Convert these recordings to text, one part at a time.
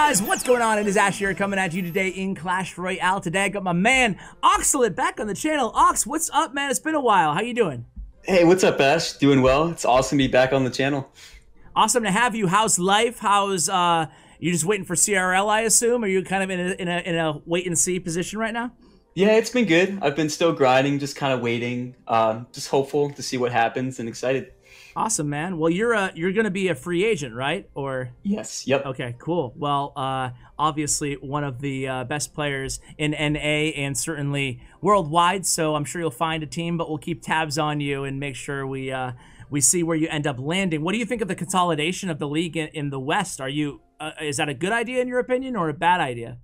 guys, what's going on? It is Ash here coming at you today in Clash Royale. Today I got my man Oxalate back on the channel. Ox, what's up, man? It's been a while. How you doing? Hey, what's up, Ash? Doing well. It's awesome to be back on the channel. Awesome to have you. How's life? How's you just waiting for CRL, I assume? Are you kind of in a wait and see position right now? Yeah, it's been good. I've been still grinding, just kind of waiting, just hopeful to see what happens and excited. Awesome, man. Well, you're going to be a free agent, right? Or Yes. Yep. okay, cool. Well, obviously one of the best players in NA and certainly worldwide, so I'm sure you'll find a team, but we'll keep tabs on you and make sure we see where you end up landing. What do you think of the consolidation of the league in the West? Are you is that a good idea in your opinion or a bad idea?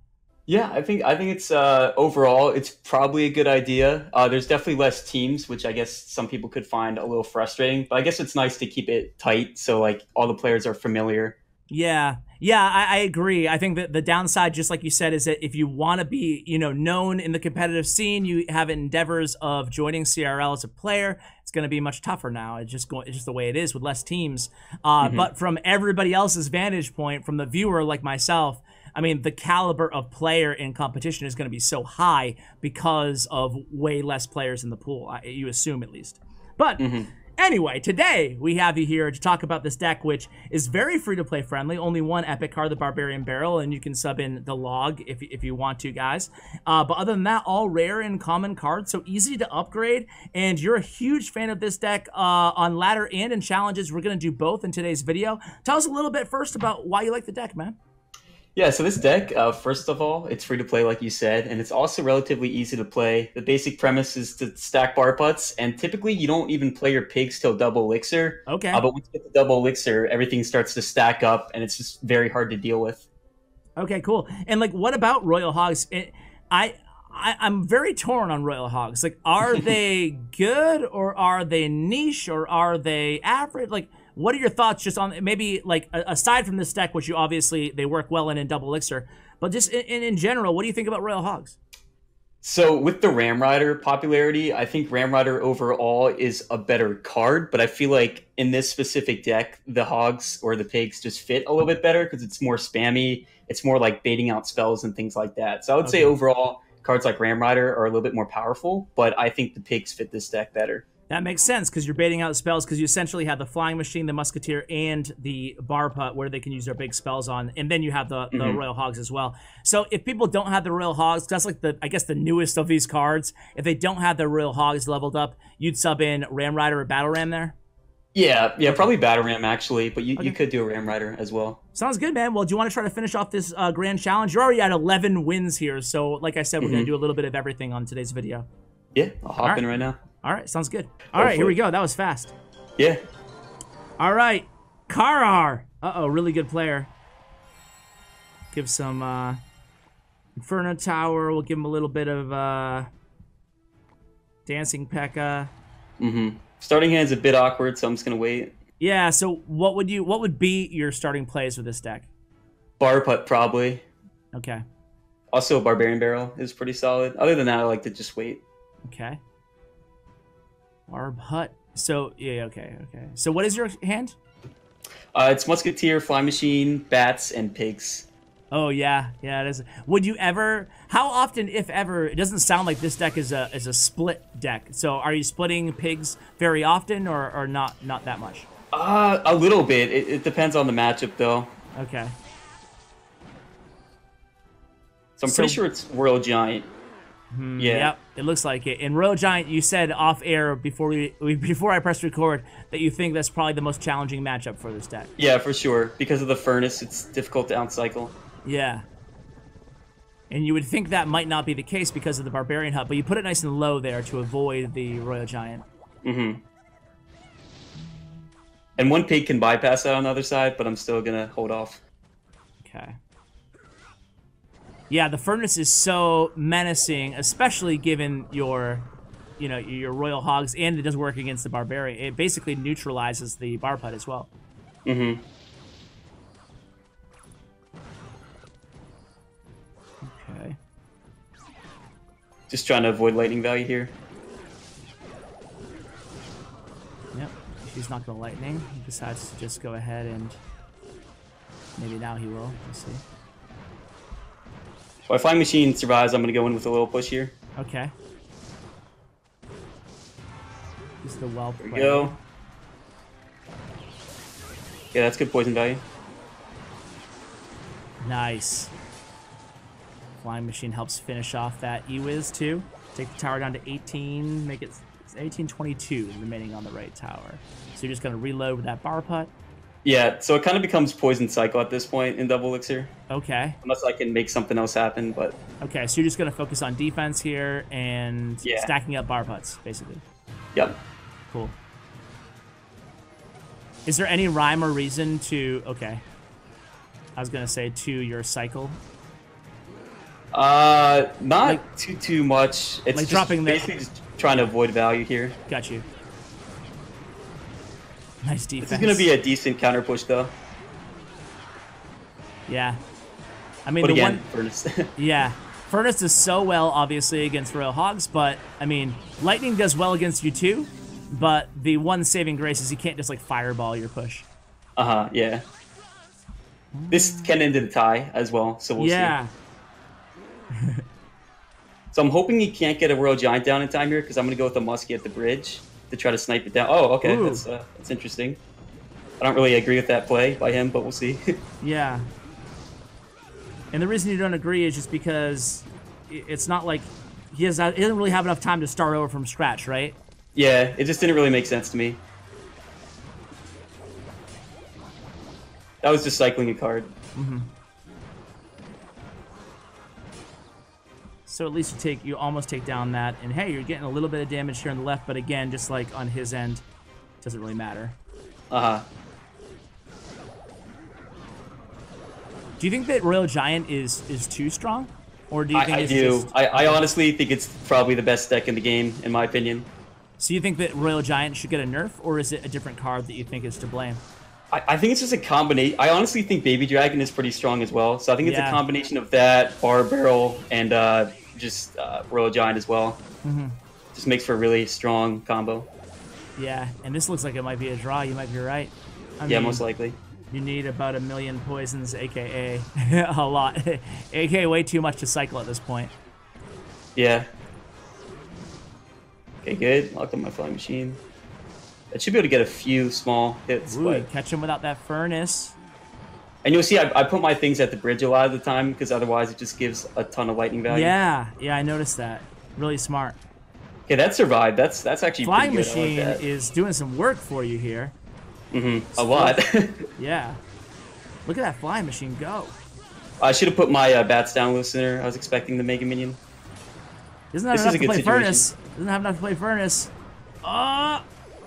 Yeah, I think it's overall it's probably a good idea. There's definitely less teams, which I guess some people could find a little frustrating. But I guess it's nice to keep it tight, so like all the players are familiar. Yeah, I agree. I think that the downside, just like you said, is that if you want to be, known in the competitive scene, you have endeavors of joining CRL as a player. It's going to be much tougher now. It's just the way it is with less teams. But from everybody else's vantage point, from the viewer like myself, I mean, the caliber of player in competition is going to be so high because of way less players in the pool. You assume, at least. But anyway, today we have you here to talk about this deck, which is very free-to-play friendly. Only one epic card, the Barbarian Barrel, and you can sub in the log if you want to, guys. But other than that, all rare and common cards, so easy to upgrade. And you're a huge fan of this deck on ladder and in challenges. We're going to do both in today's video. Tell us a little bit first about why you like the deck, man. Yeah, so this deck, first of all, it's free to play, like you said, and it's also relatively easy to play. The basic premise is to stack bar putts, and typically you don't even play your pigs till double elixir. Okay. But once you get the double elixir, everything starts to stack up, and it's just very hard to deal with. Okay, cool. And like, what about Royal Hogs? I'm very torn on Royal Hogs. Like, are they good, or are they niche, or are they average? Like, what are your thoughts just on maybe like aside from this deck, which you obviously they work well in double elixir, but just in general, what do you think about Royal Hogs? So with the Ram Rider popularity, I think Ram Rider overall is a better card, but I feel like in this specific deck, the Hogs or the Pigs just fit a little bit better because it's more spammy. It's more like baiting out spells and things like that. So I would say overall, cards like Ram Rider are a little bit more powerful, but I think the Pigs fit this deck better. That makes sense because you're baiting out spells because you essentially have the Flying Machine, the Musketeer, and the Bar Putt where they can use their big spells on, and then you have the Royal Hogs as well. So if people don't have the Royal Hogs, that's like I guess the newest of these cards. If they don't have their Royal Hogs leveled up, you'd sub in Ram Rider or Battle Ram there? Yeah, probably Battle Ram actually, but you could do a Ram Rider as well. Sounds good, man. Well, do you want to try to finish off this grand challenge? You're already at 11 wins here, so like I said, we're going to do a little bit of everything on today's video. Yeah, I'll hop in right now. All right, sounds good. All right, here we go. That was fast. Yeah. All right, Karar. Uh-oh, really good player. Give some Inferno Tower. We'll give him a little bit of Dancing P.E.K.K.A. Starting hand's a bit awkward, so I'm just gonna wait. Yeah. So what would be your starting plays with this deck? Bar Putt probably. Okay. Also, Barbarian Barrel is pretty solid. Other than that, I like to just wait. Okay. Barb Hut. So yeah, okay. So what is your hand? It's Musketeer, Fly Machine, Bats, and Pigs. Oh yeah, it is. Would you ever? How often, if ever? It doesn't sound like this deck is a split deck. So are you splitting pigs very often, or not that much? A little bit. It depends on the matchup, though. Okay. So I'm pretty sure it's Royal Giant. Yeah. Yep, it looks like it. And Royal Giant, you said off air before before I pressed record that you think that's probably the most challenging matchup for this deck. Yeah, for sure. Because of the Furnace, it's difficult to outcycle. Yeah. And you would think that might not be the case because of the Barbarian Hut, but you put it nice and low there to avoid the Royal Giant. And one pig can bypass that on the other side, but I'm still gonna hold off. Okay. Yeah, the Furnace is so menacing, especially given your Royal Hogs, and it does work against the Barbarian. It basically neutralizes the Bar Putt as well. Okay. Just trying to avoid lightning value here. Yep. He's not going to lightning. He decides to just go ahead and maybe now he will. We'll see. Well, if Flying Machine survives, I'm going to go in with a little push here. Okay. This is the well There we play. go. Yeah, that's good poison value. Nice. Flying Machine helps finish off that E-Wiz too. Take the tower down to 18, make it 1822 remaining on the right tower. So you're just going to reload with that bar putt. Yeah, so it kind of becomes poison cycle at this point in double elixir. Okay. Unless I can make something else happen, but... Okay, so you're just going to focus on defense here and stacking up bar putts, basically. Yep. Cool. Is there any rhyme or reason to... Okay. I was going to say to your cycle. Not Like- too much. It's like just dropping the- basically just trying to avoid value here. Got you. Nice defense. This is going to be a decent counter push, though. Yeah. I mean, But the again, one... Furnace. Yeah. Furnace does so well, obviously, against Royal Hogs, but, I mean, Lightning does well against you, too. But the one saving grace is you can't just, like, fireball your push. Uh-huh, yeah. This can end in a tie as well, so we'll see. So I'm hoping he can't get a Royal Giant down in time here, because I'm going to go with a Muskie at the bridge to try to snipe it down. Oh, okay, that's interesting. I don't really agree with that play by him, but we'll see. Yeah. And the reason you don't agree is just because it's not like he doesn't really have enough time to start over from scratch, right? Yeah, it just didn't really make sense to me. That was just cycling a card. Mm-hmm. So at least you almost take down that, and hey, you're getting a little bit of damage here on the left, but again, just like on his end, doesn't really matter. Uh-huh. Do you think that Royal Giant is too strong? Or do you think I it's do. just... I honestly think it's probably the best deck in the game, in my opinion. So you think that Royal Giant should get a nerf, or is it a different card that you think is to blame? I think it's just a combination. I honestly think Baby Dragon is pretty strong as well. So I think it's a combination of that, Bar Barrel, and just Royal Giant as well. Mm-hmm. Just makes for a really strong combo. Yeah, and this looks like it might be a draw. You might be right. I Yeah, mean, most likely. You need about 1 million poisons, aka a lot. aka way too much to cycle at this point. Yeah. Okay, good. Locked up my Flying Machine. I should be able to get a few small hits. Ooh, But... catch him without that furnace. And you'll see I put my things at the bridge a lot of the time, because otherwise it just gives a ton of lightning value. Yeah, I noticed that. Really smart. Okay, that survived. That's actually Flying pretty good. Machine I like that. is doing some work for you here. Mm-hmm. A lot. Yeah. Look at that Flying Machine go. I should have put my bats down listener. I was expecting the Mega Minion. Doesn't have This enough is a to good play situation. Furnace. Doesn't have enough to play Furnace.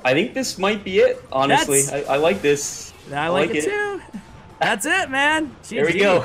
I think this might be it, honestly. I like this. I like it too. That's it, man. There we go.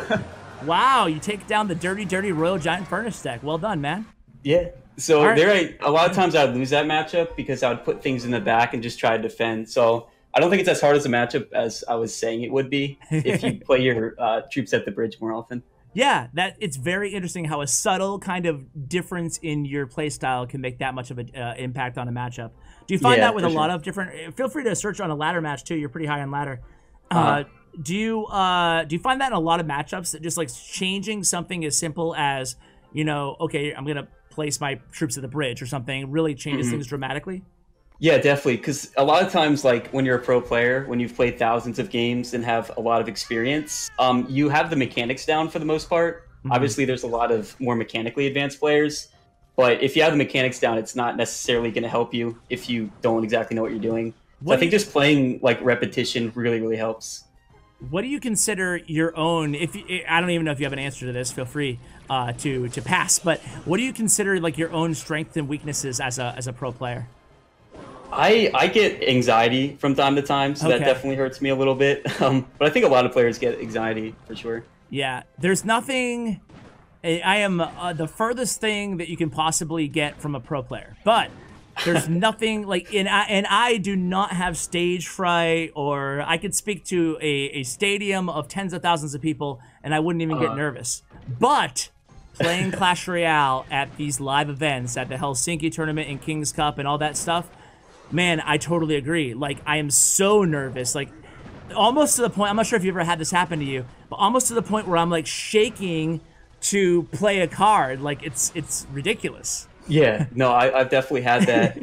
Wow, you take down the dirty Royal Giant Furnace deck. Well done, man. Yeah. So Right. a lot of times I would lose that matchup because I would put things in the back and just try to defend. So I don't think it's as hard as a matchup as I was saying it would be if you play your troops at the bridge more often. Yeah, it's very interesting how a subtle kind of difference in your playstyle can make that much of an impact on a matchup. Do you find that with a lot of different... Feel free to search on a ladder match, too. You're pretty high on ladder. Do you find that in a lot of matchups, that just like changing something as simple as, you know, okay, I'm going to place my troops at the bridge or something really changes things dramatically? Yeah, definitely. Because a lot of times, like when you're a pro player, when you've played thousands of games and have a lot of experience, you have the mechanics down for the most part. Obviously, there's a lot of more mechanically advanced players, but if you have the mechanics down, it's not necessarily going to help you if you don't exactly know what you're doing. So I think just playing like repetition really, really helps. What do you consider your own? I don't even know if you have an answer to this. Feel free to pass. But what do you consider like your own strengths and weaknesses as a pro player? I get anxiety from time to time, so that definitely hurts me a little bit. But I think a lot of players get anxiety for sure. Yeah, there's nothing. I am the furthest thing that you can possibly get from a pro player, but there's nothing like and I do not have stage fright, or I could speak to a stadium of tens of thousands of people and I wouldn't even get nervous. But playing Clash Royale at these live events, at the Helsinki tournament and King's Cup and all that stuff, man, I totally agree. Like, I am so nervous, like almost to the point, I'm not sure if you ever had this happen to you, but almost to the point where I'm like shaking to play a card. Like it's ridiculous. Yeah, no, I've definitely had that.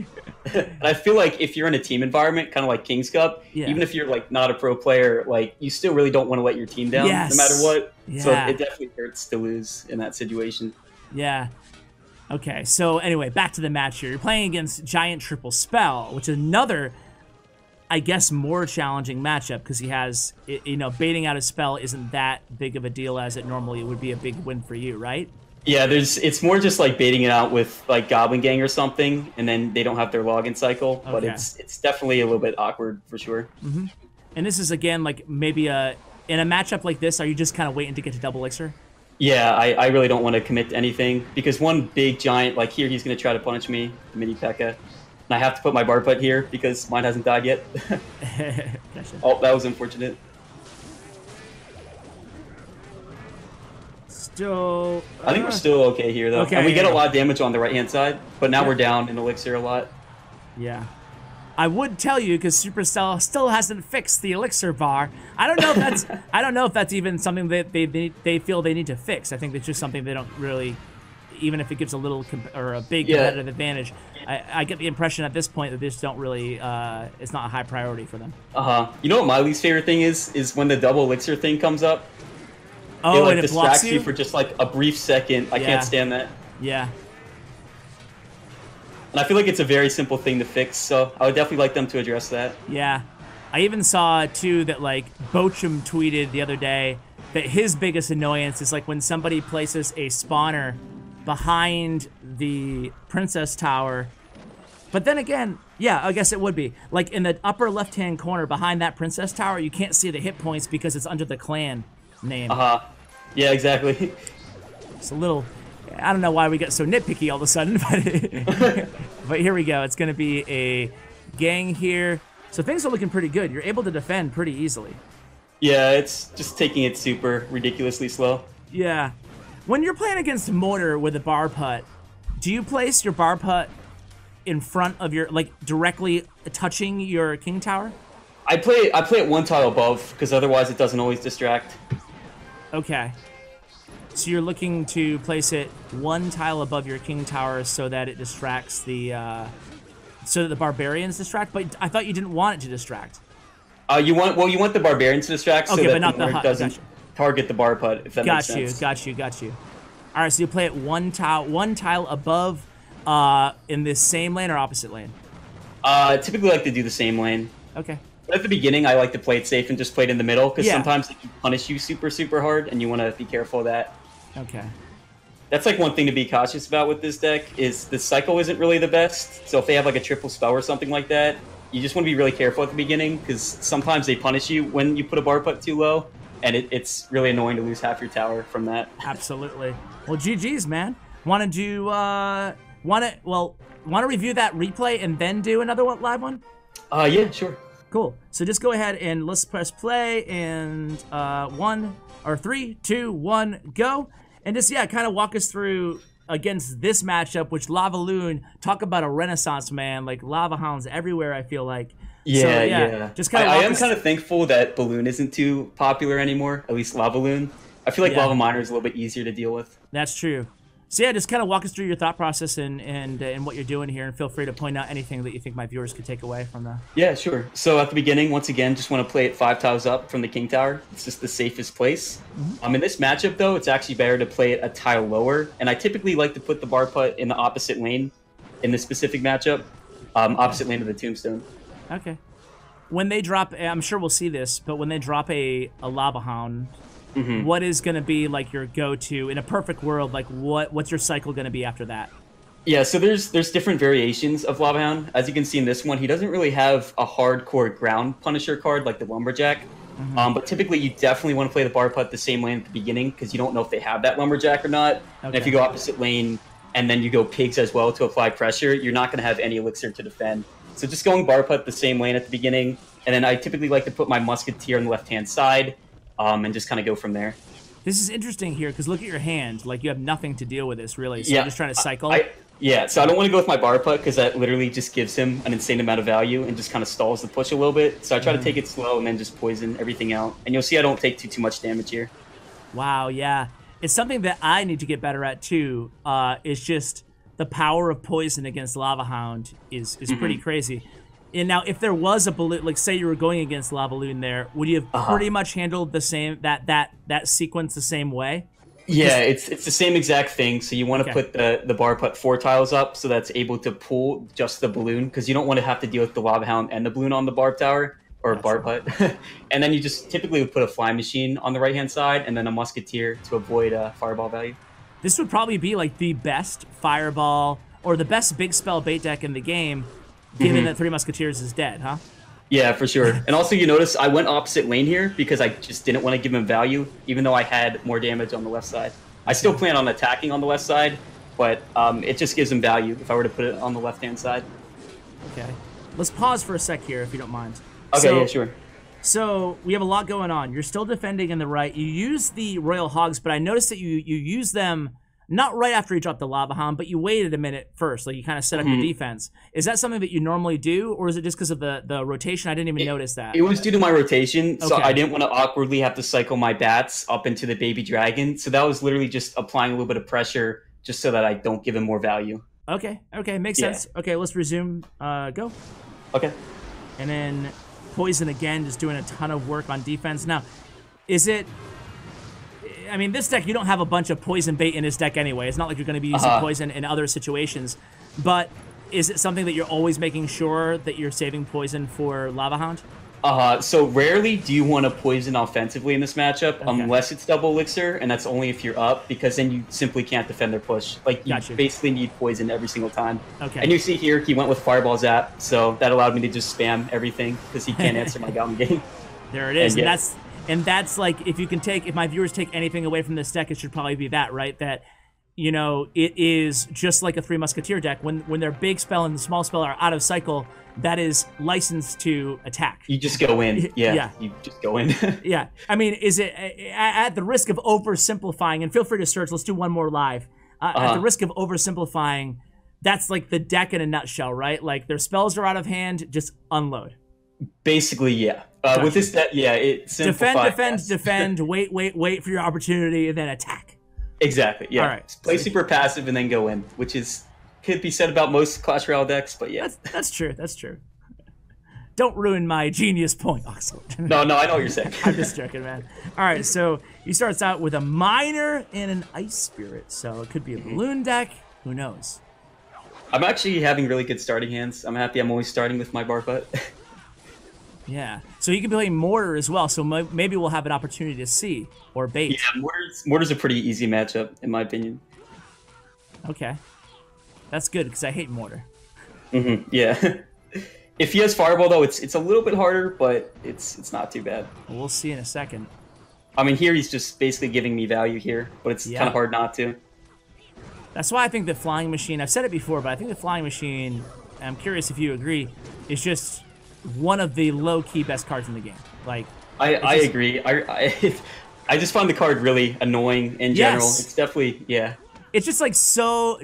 And I feel like if you're in a team environment, kind of like King's Cup, Yeah. even if you're like not a pro player, like you still really don't want to let your team down Yes. no matter what. Yeah. So it definitely hurts to lose in that situation. Yeah. Okay, so anyway, back to the match here. You're playing against Giant Triple Spell, which is another, I guess, more challenging matchup because he has, you know, baiting out a spell isn't that big of a deal as it normally would be a big win for you, right? Yeah, it's more just like baiting it out with like Goblin Gang or something, and then they don't have their login cycle. Okay. But it's definitely a little bit awkward for sure. Mm-hmm. And this is again like maybe in a matchup like this, are you just kind of waiting to get to double elixir? Yeah, I really don't want to commit to anything because one big giant like here he's gonna try to punish me, mini P.E.K.K.A. And I have to put my bar putt here because mine hasn't died yet. Gotcha. Oh, that was unfortunate. Still, I think we're still okay here, though. Okay, and we get a lot of damage on the right-hand side, but now we're down in elixir a lot. Yeah. I would tell you because Supercell still hasn't fixed the elixir bar. I don't know if that's I don't know if that's even something that they feel they need to fix. I think it's just something they don't really, even if it gives a little or a big competitive advantage. I get the impression at this point that this don't really it's not a high priority for them. You know what my least favorite thing is when the double elixir thing comes up. Oh, it like and it distracts blocks you for just like a brief second. I can't stand that. Yeah. And I feel like it's a very simple thing to fix, so I would definitely like them to address that. Yeah. I even saw, too, that, like, Bochum tweeted the other day that his biggest annoyance is, like, when somebody places a spawner behind the Princess Tower. But then again, yeah, I guess it would be. Like, in the upper left-hand corner behind that Princess Tower, you can't see the hit points because it's under the clan name. Yeah, exactly. It's a little... I don't know why we get so nitpicky all of a sudden, but here we go. It's going to be a gang here. So things are looking pretty good. You're able to defend pretty easily. Yeah, it's just taking it super ridiculously slow. Yeah. When you're playing against Mortar with a bar putt, do you place your bar putt in front of your, like, directly touching your king tower? I play it one tile above, because otherwise it doesn't always distract. Okay. So you're looking to place it one tile above your king tower so that it distracts the, so that the barbarians distract. But I thought you didn't want it to distract. You want the barbarians to distract so that but not the hut. doesn't target the bar putt. If that makes sense. Got you. All right, so you play it one tile above, in this same lane or opposite lane. I typically like to do the same lane. Okay. But at the beginning, I like to play it safe and just play it in the middle because sometimes they can punish you super hard, and you want to be careful of that. Okay. That's like one thing to be cautious about with this deck is the cycle isn't really the best. So if they have like a triple spell or something like that, you just want to be really careful at the beginning because sometimes they punish you when you put a bar putt too low, and it's really annoying to lose half your tower from that. Absolutely. Well, GG's, man. Want to review that replay and then do another live one? Yeah, sure. Cool. So just go ahead and let's press play and 3, 2, 1, go. And just, kind of walk us through against this matchup, which Lava Loon, talk about a renaissance, man. Like, Lava Hounds everywhere, I feel like. Yeah. Just kind of I am kind of thankful that Balloon isn't too popular anymore, at least Lava Loon. I feel like Lava Miner is a little bit easier to deal with. That's true. So just kind of walk us through your thought process and what you're doing here, and feel free to point out anything that you think my viewers could take away from that. Yeah, sure. So at the beginning, once again, just want to play it 5 tiles up from the king tower. It's just the safest place. In this matchup, though, it's actually better to play it a tile lower, and I typically like to put the bar putt in the opposite lane in this specific matchup, opposite lane of the tombstone. Okay. When they drop, I'm sure we'll see this, but when they drop a Lava Hound, what is going to be like your go-to in a perfect world? Like what's your cycle going to be after that? Yeah, so there's different variations of Lava Hound. As you can see in this one, he doesn't really have a hardcore ground punisher card like the Lumberjack. But typically you definitely want to play the bar putt the same lane at the beginning because you don't know if they have that Lumberjack or not. Okay. And if you go opposite lane and then you go pigs as well to apply pressure, you're not going to have any elixir to defend. So just going bar putt the same lane at the beginning, and then I typically like to put my Musketeer on the left-hand side, and just kind of go from there. This is interesting here, because look at your hand. Like, you have nothing to deal with this, really. So you're just trying to cycle. So I don't want to go with my bar putt, because that literally just gives him an insane amount of value and just kind of stalls the push a little bit. So I try to take it slow and then just poison everything out. And you'll see I don't take too much damage here. Wow, yeah. It's something that I need to get better at too. Is just the power of poison against Lava Hound is pretty crazy. And now, if there was a balloon, like say you were going against Lava Loon there, would you have pretty much handled the same that sequence the same way? Yeah, it's the same exact thing. So you want to put the bar put 4 tiles up so that's able to pull just the balloon, because you don't want to have to deal with the Lava Hound and the balloon on the barb tower or bar putt. And then you just typically would put a flying machine on the right hand side and then a musketeer to avoid fireball value. This would probably be like the best fireball or the best big spell bait deck in the game, given that 3 Musketeers is dead, huh? Yeah, for sure. And also, you notice I went opposite lane here because I just didn't want to give him value, even though I had more damage on the left side. I still plan on attacking on the left side, but it just gives him value if I were to put it on the left-hand side. Okay. Let's pause for a sec here, if you don't mind. Okay, yeah, sure. So we have a lot going on. You're still defending in the right. You use the Royal Hogs, but I noticed that you use them not right after you drop the Lava Hound, but you waited a minute first. Like you kind of set up your defense. Is that something that you normally do, or is it just because of the rotation? I didn't even notice that. It was due to my rotation, so I didn't want to awkwardly have to cycle my bats up into the baby dragon. So that was literally just applying a little bit of pressure just so that I don't give him more value. Okay, makes sense. Okay, let's resume. Go. Okay. And then poison again, just doing a ton of work on defense. Now, is it... I mean, this deck, you don't have a bunch of poison bait in this deck anyway. It's not like you're going to be using poison in other situations. But is it something that you're always making sure that you're saving poison for Lava Hound? So rarely do you want to poison offensively in this matchup unless it's double elixir, and that's only if you're up, because then you simply can't defend their push. Like, you basically need poison every single time. Okay. And you see here, he went with Fireball Zap, so that allowed me to just spam everything because he can't answer my Goblin game. There it is. And that's like, if my viewers take anything away from this deck, it should probably be that, right? That, you know, it is just like a 3 Musketeer deck. When their big spell and the small spell are out of cycle, that is licensed to attack. You just go in. Yeah. You just go in. Yeah. I mean, is it, at the risk of oversimplifying, and feel free to search, let's do one more live. At the risk of oversimplifying, that's like the deck in a nutshell, right? Like, their spells are out of hand, just unload. Basically, yeah. With this deck, it simplifies. Defend, wait for your opportunity, and then attack. Exactly, yeah. All right. Play super passive and then go in, which could be said about most Clash Royale decks, but yeah. That's true. Don't ruin my genius point, Oxalate. No, I know what you're saying. I'm just joking, man. All right, so he starts out with a Miner and an Ice Spirit, so it could be a Balloon deck. Who knows? I'm actually having really good starting hands. I'm happy I'm always starting with my Barbutt. Yeah, so you can play Mortar as well, so maybe we'll have an opportunity to see, or bait. Yeah, Mortar's a pretty easy matchup, in my opinion. Okay. That's good, because I hate Mortar. Yeah. If he has Fireball, though, it's a little bit harder, but it's not too bad. Well, we'll see in a second. I mean, here he's just basically giving me value here, but it's kind of hard not to. That's why I think the Flying Machine, I've said it before, but I think the Flying Machine, I'm curious if you agree, is just one of the low-key best cards in the game. Like, I agree. I just find the card really annoying in general. It's definitely, It's just like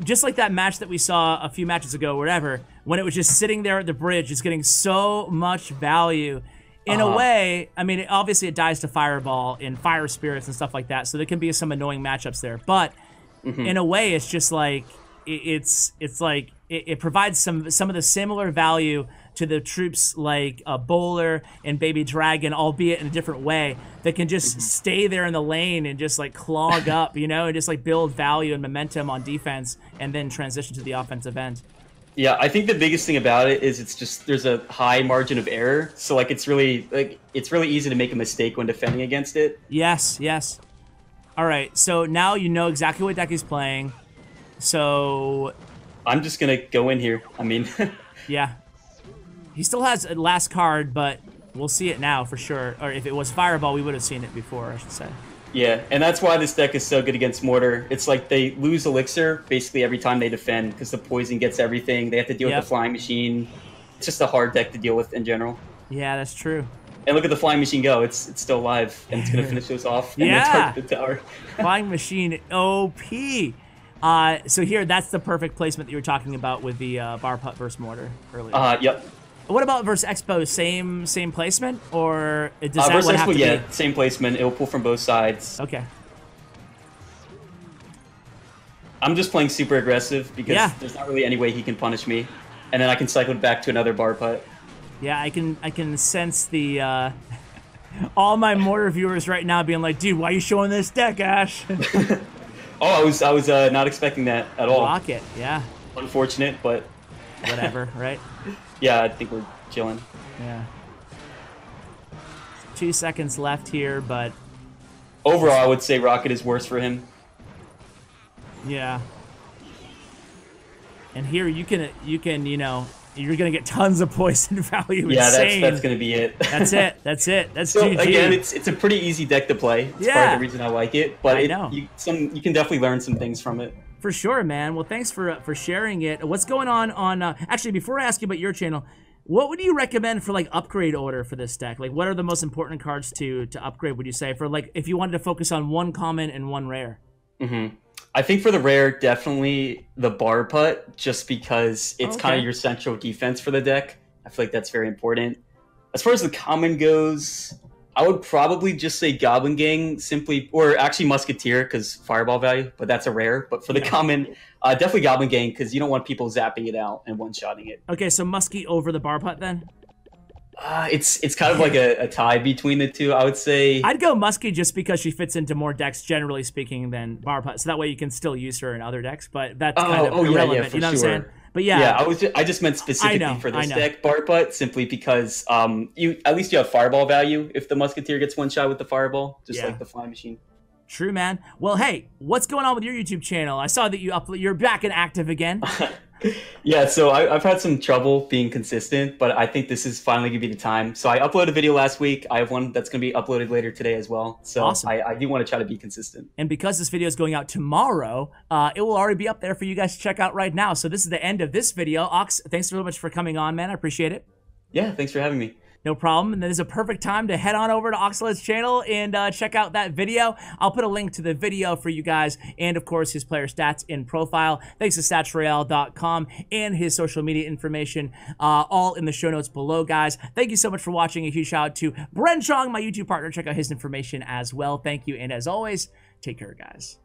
just like that match that we saw a few matches ago, whatever, when it was just sitting there at the bridge, it's getting so much value. In a way, I mean, obviously it dies to Fireball and Fire Spirits and stuff like that, so there can be some annoying matchups there. But in a way, it's just like, it provides some of the similar value to the troops like Bowler and Baby Dragon, albeit in a different way, that can just stay there in the lane and just like clog up, you know, and just like build value and momentum on defense and then transition to the offensive end. Yeah, I think the biggest thing about it is it's just there's a high margin of error, so like it's really easy to make a mistake when defending against it. Yes. All right, so now you know exactly what deck he's playing. So I'm just gonna go in here. I mean, yeah. He still has a last card, but we'll see it now for sure. Or if it was Fireball, we would have seen it before, I should say. Yeah, and that's why this deck is so good against Mortar. It's like they lose Elixir basically every time they defend because the Poison gets everything. They have to deal with the Flying Machine. It's just a hard deck to deal with in general. Yeah, that's true. And look at the Flying Machine go. It's still alive, and it's going to finish those off and then target the tower. Flying Machine OP. So here, that's the perfect placement that you were talking about with the Bar Putt versus Mortar earlier. Yep. What about versus Expo? Same placement, or does that versus one Expo, have to be? Same placement. It will pull from both sides. Okay. I'm just playing super aggressive because there's not really any way he can punish me, and then I can cycle it back to another bar putt. Yeah, I can sense the all my mortar viewers right now being like, dude, why are you showing this deck, Ash? Oh, I was not expecting that at all. Rocket, yeah. Unfortunate, but whatever, right? Yeah, I think we're chilling. Yeah. 2 seconds left here, but overall, I would say Rocket is worse for him. Yeah. And here you can you know, you're gonna get tons of poison value. Yeah, Insane. that's gonna be it. That's it. That's so GG. Again, it's a pretty easy deck to play. It's part of the reason I like it. But you can definitely learn some things from it. For sure, man. Well, thanks for sharing it. What's going on actually, before I ask you about your channel, what would you recommend for like upgrade order for this deck? Like, what are the most important cards to upgrade, would you say, for like if you wanted to focus on one common and one rare? I think for the rare, definitely the bar putt, just because it's kind of your central defense for the deck. I feel like that's very important. As far as the common goes, I would probably just say Goblin Gang, or actually Musketeer, because fireball value, but that's a rare. But for the common, definitely Goblin Gang, because you don't want people zapping it out and one-shotting it. Okay, so Muskie over the bar putt then? It's kind of like a tie between the two, I would say. I'd go Muskie just because she fits into more decks, generally speaking, than bar putt. So that way you can still use her in other decks, but that's kind of irrelevant. Yeah, you know what I'm saying? But I just meant specifically for this deck, bar putt, simply because at least you have fireball value if the Musketeer gets one shot with the fireball, just like the fly machine. True, man. Well, hey, what's going on with your YouTube channel? I saw that you're back and active again. Yeah, so I've had some trouble being consistent, but I think this is finally going to be the time. So I uploaded a video last week. I have one that's going to be uploaded later today as well. So awesome. I do want to try to be consistent. And because this video is going out tomorrow, it will already be up there for you guys to check out right now. So this is the end of this video. Ox, thanks so much for coming on, man. I appreciate it. Yeah, thanks for having me. No problem. And then there's a perfect time to head on over to Oxalate's channel and check out that video. I'll put a link to the video for you guys and, of course, his player stats in profile. Thanks to statsroyale.com and his social media information, all in the show notes below, guys. Thank you so much for watching. A huge shout out to Bren Chong, my YouTube partner. Check out his information as well. Thank you. And as always, take care, guys.